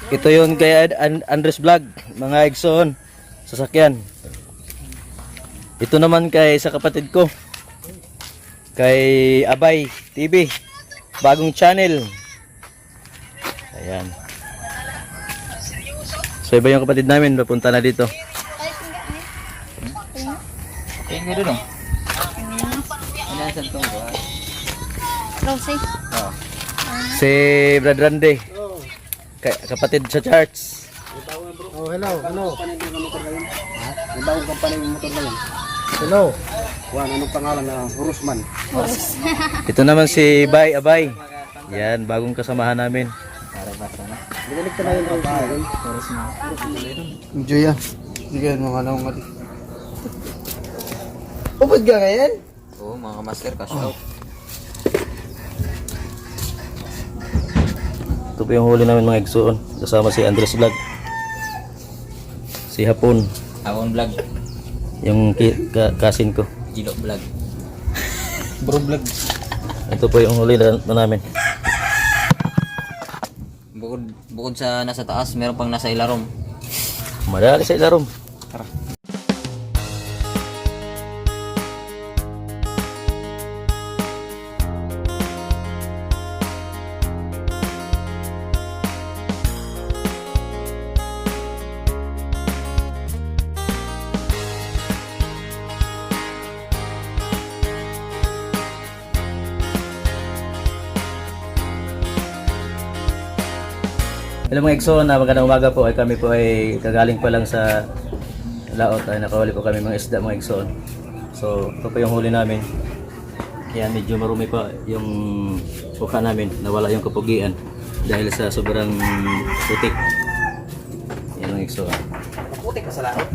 Ito yun kay Andres Vlog, mga Igsoon, sasakyan. Ito naman kay sa kapatid ko, kay Abay TV, bagong channel. Ayan. So iba yung kapatid namin, papunta na dito. Tingin doon oh. Ano sa tong ba? Rosy. Oh. Si Brad Rande, kapatid sa charts. Oh, hello. Ang bagong company ng motor na yun. Hello. Juan, anong pangalan na Horusman? Ito naman si Abay. Yan, bagong kasamahan namin. Nagalig ka na yun, Horusman. Enjoy yan. Sige, mga naong mati. Upad ka ngayon? Oo, mga master cash out. Ito po yung huli namin mga Igsoon, kasama si Andres Vlog, si Hapon, Awon vlog, yung kasin ko. Gilo vlog. Bro vlog. Ito po yung huli na namin. Bukod sa nasa taas, meron pang nasa ilarom. Madali sa ilarom. Hello mga Igsoon, magandang umaga po. Kami po ay kagaling pa lang sa laot. Ay nakahuli po kami mga isda mga Igsoon. So ito po yung huli namin. Kaya medyo marumi pa yung mukha namin. Nawala yung kapugian dahil sa sobrang putik. Yan mga Igsoon. Putik ka sa laot.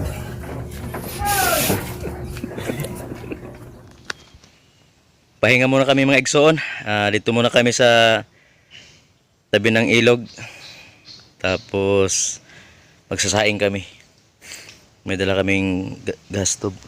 Pahinga muna kami mga Igsoon. Dito muna kami sa tabi ng ilog. Tapos magsasaing kami. May dala kaming gas stove.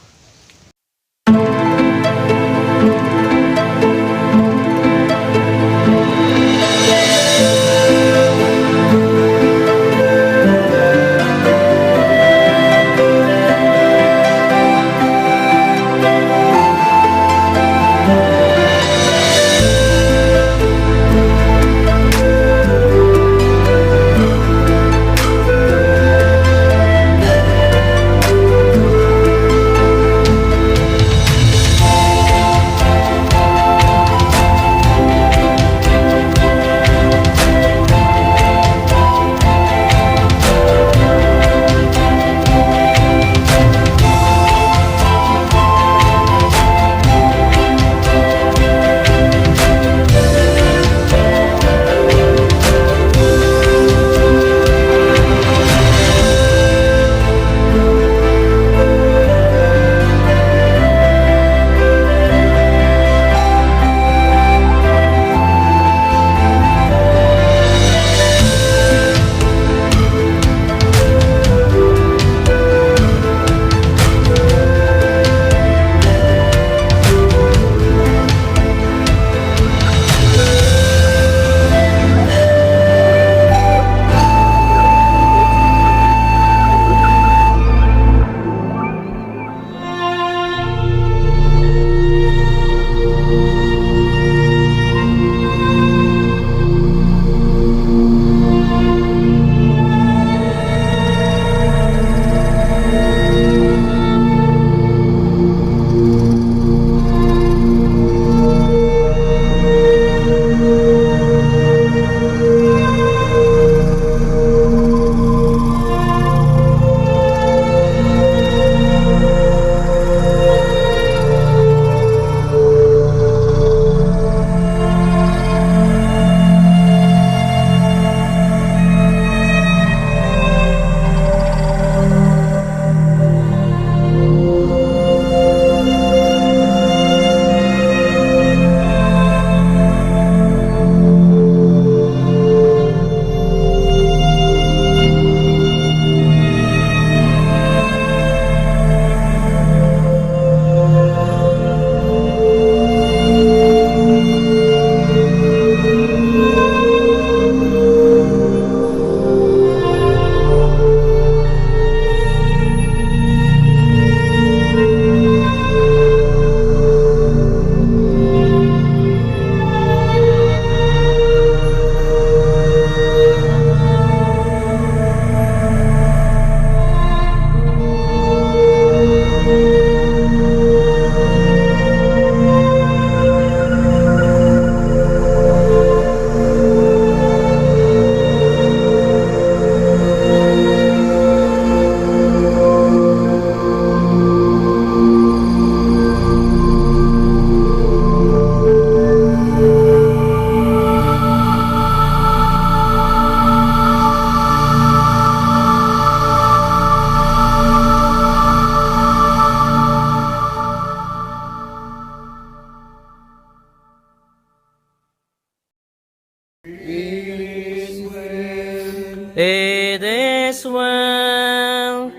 it is well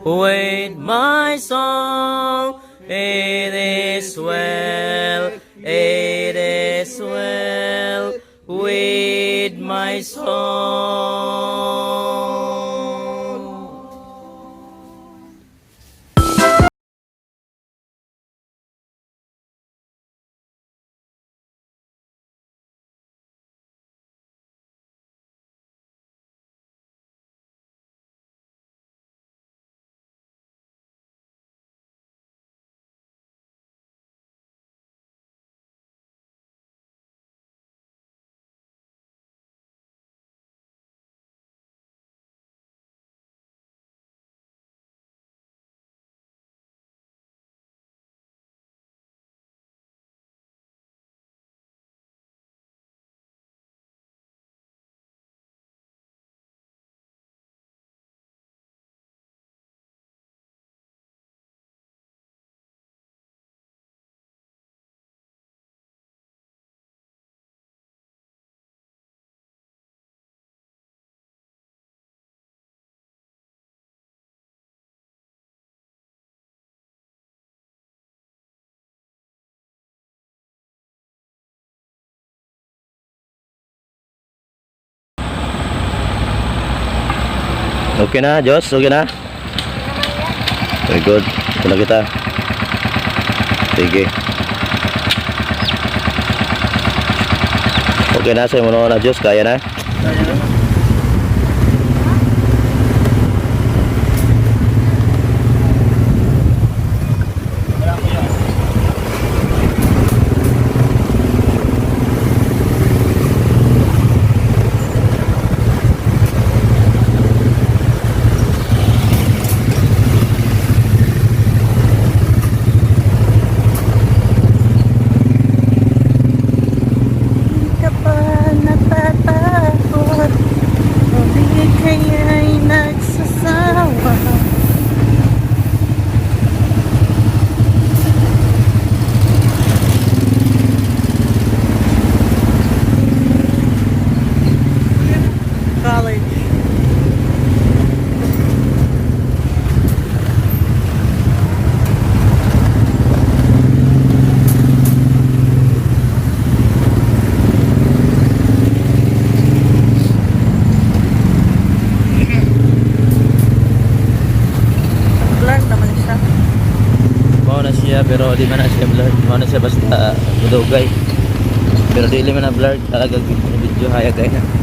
with my soul. It is well, it is well with my soul. Okay na, Diyos? Okay na? Very good. Ito na kita. Sige. Okay na, sa'yo mo na, Diyos. Kaya na? Pero di man na siya blurred, di man na siya basta mudugay. Pero di man na blurred talaga video hayag kay na.